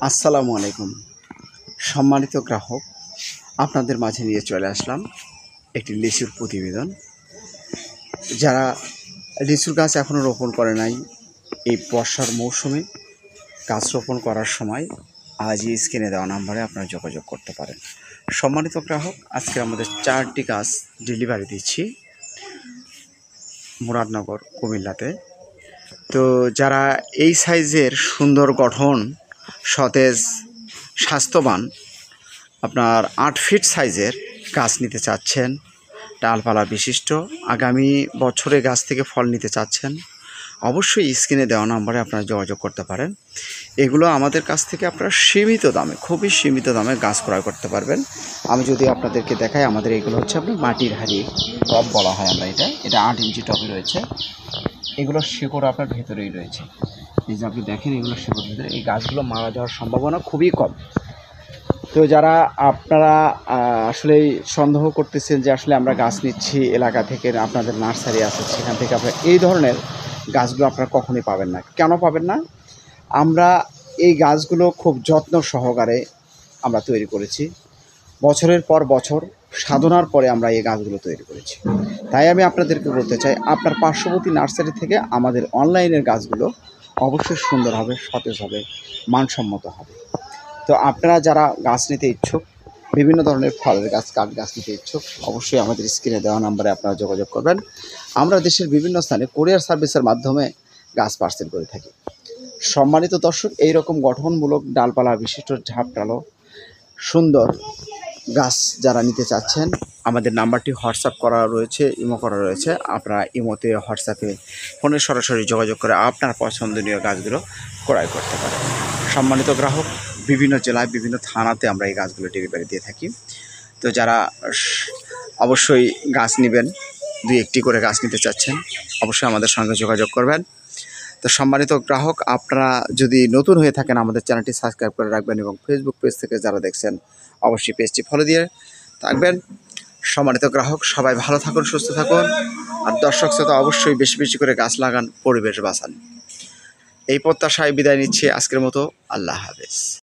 আসসালামু আলাইকুম। সম্মানিত গ্রাহক, আপনাদের মাঝে নিয়ে চলে আসলাম একটি লিচুর প্রতিবেদন। যারা লিচুর গাছ এখনও রোপণ করে নাই, এই বর্ষার মৌসুমে গাছ রোপণ করার সময় আজই স্ক্রিনে দেওয়া নাম্বারে আপনারা যোগাযোগ করতে পারেন। সম্মানিত গ্রাহক, আজকে আমাদের 4টি গাছ ডেলিভারি দিচ্ছি মুরাদনগর, কুমিল্লাতে। তো যারা এই সাইজের সুন্দর গঠন, সতেজ, স্বাস্থ্যবান আপনার 8 ফিট সাইজের গাছ নিতে চাচ্ছেন, ডালপালা বিশিষ্ট, আগামী বছরে গাছ থেকে ফল নিতে চাচ্ছেন, অবশ্যই স্ক্রিনে দেওয়া নম্বরে আপনারা যোগাযোগ করতে পারেন। এগুলো আমাদের কাছ থেকে আপনারা সীমিত দামে, খুবই সীমিত দামে গাছ ক্রয় করতে পারবেন। আমি যদি আপনাদেরকে দেখাই, আমাদের এগুলো হচ্ছে আপনার মাটির হাড়ি টব বলা হয় আমরা এটা 8 ইঞ্চি টবে রয়েছে। এগুলো শিকড় আপনার ভেতরেই রয়েছে। এই যে আপনি দেখেন, এগুলো শিকড় ভেতরে, এই গাছগুলো মারা যাওয়ার সম্ভাবনা খুবই কম। তো যারা আপনারা আসলেই সন্দেহ করতেছেন যে আসলে আমরা গাছ নিচ্ছি এলাকা থেকে, আপনাদের নার্সারি আছে, সেখান থেকে আপনারা এই ধরনের গাছগুলো আপনারা কখনোই পাবেন না। কেন পাবেন না? আমরা এই গাছগুলো খুব যত্ন সহকারে আমরা তৈরি করেছি। বছরের পর বছর সাধনার পরে আমরা এই গাছগুলো তৈরি করেছি। তাই আমি আপনাদেরকে বলতে চাই, আপনার পার্শ্ববর্তী নার্সারি থেকে আমাদের অনলাইনের গাছগুলো অবশ্যই সুন্দর হবে, সতেজ হবে, মানসম্মত হবে। তো আপনারা যারা গাছ নিতে ইচ্ছুক, বিভিন্ন ধরনের ফলের গাছ, কাঠ গাছ নিতে ইচ্ছুক, অবশ্যই আমাদের স্ক্রিনে দেওয়া নাম্বারে আপনারা যোগাযোগ করবেন। আমরা দেশের বিভিন্ন স্থানে কুরিয়ার সার্ভিসের মাধ্যমে গাছ পার্সেল করে থাকি। সম্মানিত দর্শক, এইরকম গঠনমূলক ডালপালা বিশিষ্ট ঝাপটালো সুন্দর গাছ যারা নিতে চাচ্ছেন, আমাদের নাম্বারটি হোয়াটসঅ্যাপ করা রয়েছে, ইমো করা রয়েছে। আপনারা ইমোতে, হোয়াটসঅ্যাপে, ফোনে সরাসরি যোগাযোগ করে আপনার পছন্দনীয় গাছগুলো ক্রয় করতে পারেন। সম্মানিত গ্রাহক, বিভিন্ন জেলায়, বিভিন্ন থানাতে আমরা এই গাছগুলো ডেলিভারি দিয়ে থাকি। তো যারা অবশ্যই গাছ নেবেন, 2-1টি করে গাছ নিতে চাচ্ছেন, অবশ্যই আমাদের সঙ্গে যোগাযোগ করবেন। তো সম্মানিত গ্রাহক, আপনারা যদি নতুন হয়ে থাকেন, আমাদের চ্যানেলটি সাবস্ক্রাইব করে রাখবেন এবং ফেসবুক পেজ থেকে যারা দেখছেন, অবশ্যই পেজটি ফলো দিয়ে থাকবেন। সম্মানিত গ্রাহক, সবাই ভালো থাকুন, সুস্থ থাকুন, আর দর্শক শ্রোতা অবশ্যই বেশি বেশি করে গাছ লাগান, পরিবেশ বাঁচান। এই প্রত্যাশায় বিদায় নিচ্ছি আজকের মতো। আল্লাহ হাফেজ।